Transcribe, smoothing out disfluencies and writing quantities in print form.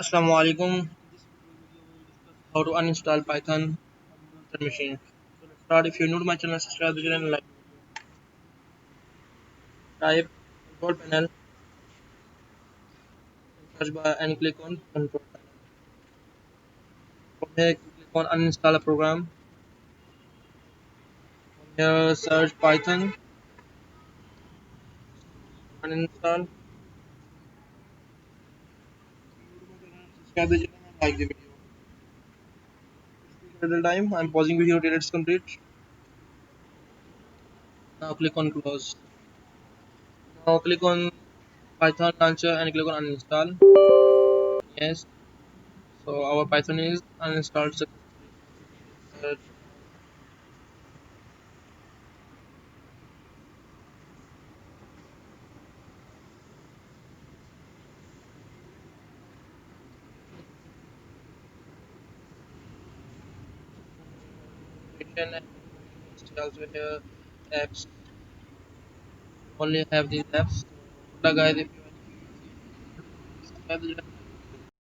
Assalamu alaikum. In this video, we will discuss how to uninstall Python on Windows 10 machine. So let's start. If you're new to my channel, subscribe to the channel and like the video. Type Control Panel in search bar and click on Control Panel. From here, click on Uninstall a program. From here, search Python, uninstall. Subscribe the channel and like the video. It will take a little time. I'm pausing video till it's complete. Now click on Close. Now click on Python launcher and click on Uninstall. Yes. So our Python is uninstalled successfully. Search and also here apps. Only have these apps. So good luck guys. If you subscribe the channel.